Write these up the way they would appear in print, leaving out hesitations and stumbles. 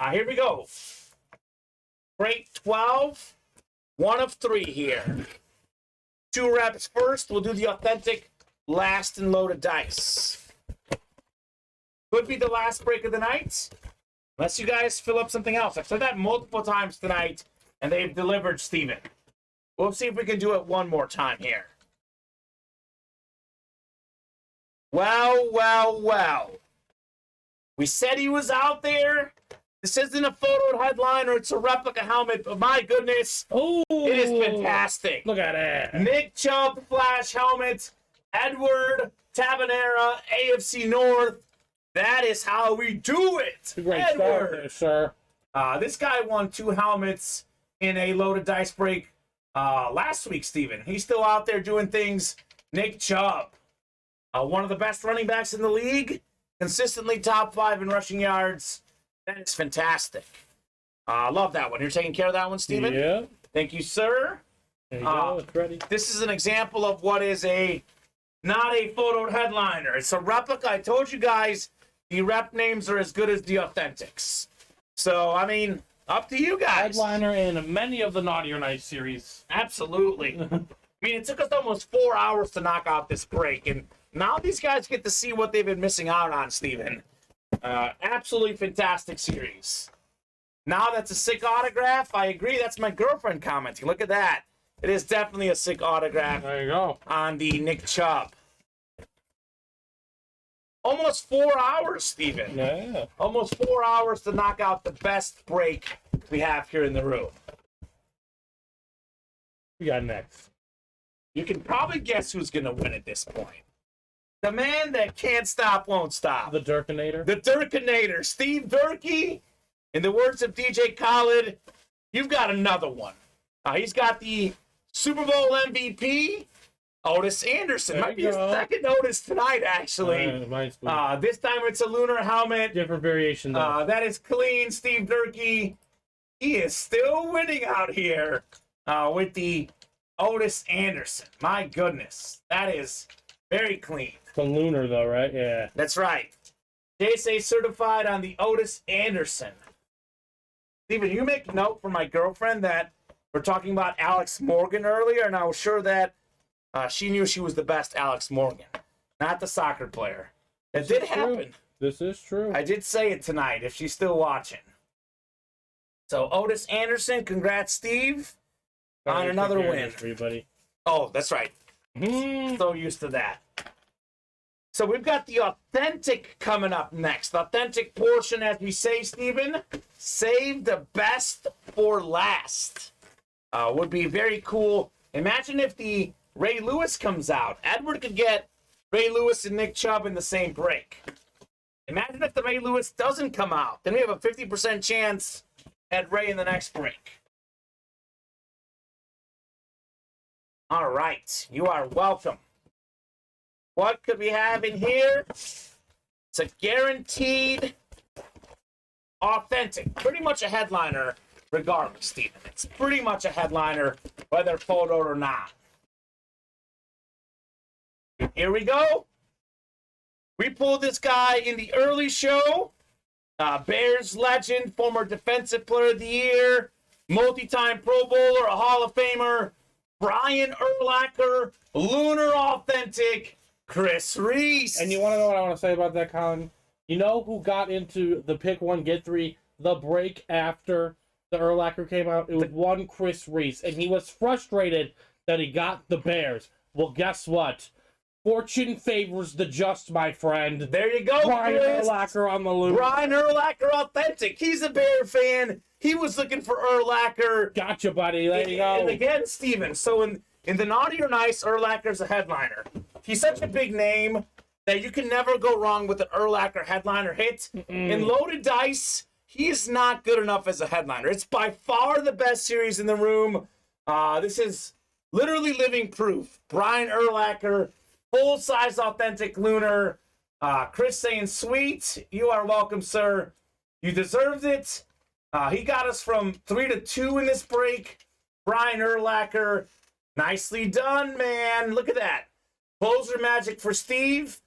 Here we go. Break 12. 1 of 3 here. 2 reps first. We'll do the authentic last and loaded dice. Could be the last break of the night. Unless you guys fill up something else. I've said that multiple times tonight, and they've delivered, Steven. We'll see if we can do it one more time here. Well. We said he was out there. This isn't a photo headline or it's a replica helmet, but my goodness, it is fantastic. Look at it. Nick Chubb flash helmet, Edward Tabanera, AFC North. That is how we do it. Great start there, sir. This guy won 2 helmets in a loaded dice break last week, Steven. He's still out there doing things. Nick Chubb, one of the best running backs in the league, consistently top 5 in rushing yards. That is fantastic. Love that one. You're taking care of that one, Steven? Yeah. Thank you, sir. There you go. It's ready. This is an example of what is not a photoed headliner. It's a replica. I told you guys the rep names are as good as the authentics. So, I mean, up to you guys. Headliner in many of the Naughty or Nice series. Absolutely. I mean, it took us almost 4 hours to knock out this break, and now these guys get to see what they've been missing out on, Steven. Absolutely fantastic series. Now that's a sick autograph. I agree. That's my girlfriend commenting. Look at that. It is definitely a sick autograph. There you go. On the Nick Chubb. Almost 4 hours, Steven. Yeah. Almost 4 hours to knock out the best break we have here in the room. We got next. You can probably guess who's going to win at this point. The man that can't stop, won't stop. The Durkinator. The Durkinator. Steve Durkee. In the words of DJ Khaled, you've got another one. He's got the Super Bowl MVP, Ottis Anderson. There Might be you his go. second Ottis tonight, actually. This time it's a lunar helmet. Different variation, though. That is clean, Steve Durkee. He is still winning out here with the Ottis Anderson. My goodness. That is very clean. The lunar, though, right? Yeah. That's right. JSA certified on the Ottis Anderson. Steven, you make note for my girlfriend that we're talking about Alex Morgan earlier, and I was sure that she knew she was the best Alex Morgan, not the soccer player. It did happen. This is true. I did say it tonight, if she's still watching. So, Ottis Anderson, congrats, Steve, on another win. Everybody. Oh, that's right. So used to that. So we've got the authentic coming up next. The authentic portion, as we say, Steven, save the best for last. Would be very cool. Imagine if the Ray Lewis comes out. Edward could get Ray Lewis and Nick Chubb in the same break. Imagine if the Ray Lewis doesn't come out. Then we have a 50% chance at Ray in the next break. All right. You are welcome. What could we have in here? It's a guaranteed authentic. Pretty much a headliner regardless, Steven. It's pretty much a headliner whether photoed or not. Here we go. We pulled this guy in the early show. Bears legend, former Defensive Player of the Year, multi-time Pro Bowler, a Hall of Famer, Brian Urlacher, Lunar Authentic, Chris Reese. And you want to know what I want to say about that, Colin? You know who got into the pick 1, get 3, the break after the Urlacher came out? It was one Chris Reese, and he was frustrated that he got the Bears. Well, guess what? Fortune favors the just, my friend. There you go, Brian Chris. Urlacher on the loop. Brian Urlacher Authentic. He's a Bear fan. He was looking for Urlacher. Gotcha, buddy. There you go. And again, Steven, so in the Naughty or Nice, Urlacher's a headliner. He's such a big name that you can never go wrong with an Urlacher headliner hit. In Loaded Dice, he is not good enough as a headliner. It's by far the best series in the room. This is literally living proof. Brian Urlacher, full-size authentic lunar. Chris saying, sweet. You are welcome, sir. You deserved it. He got us from 3 to 2 in this break. Brian Urlacher, nicely done, man. Look at that. Closer magic for Steve.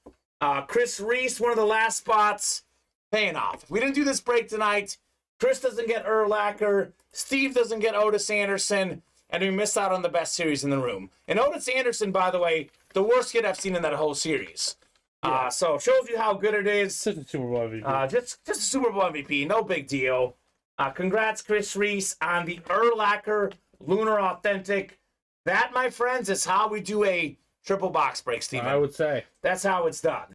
Chris Reese, one of the last spots, paying off. If we didn't do this break tonight, Chris doesn't get Urlacher. Steve doesn't get Otis Anderson. And we missed out on the best series in the room. And Otis Anderson, by the way, the worst kid I've seen in that whole series. Yeah. So shows you how good it is. Just a Super Bowl MVP. Just a Super Bowl MVP. No big deal. Congrats, Chris Reese, on the Urlacher Lunar Authentic. That, my friends, is how we do a triple box break, Steven. I would say. That's how it's done.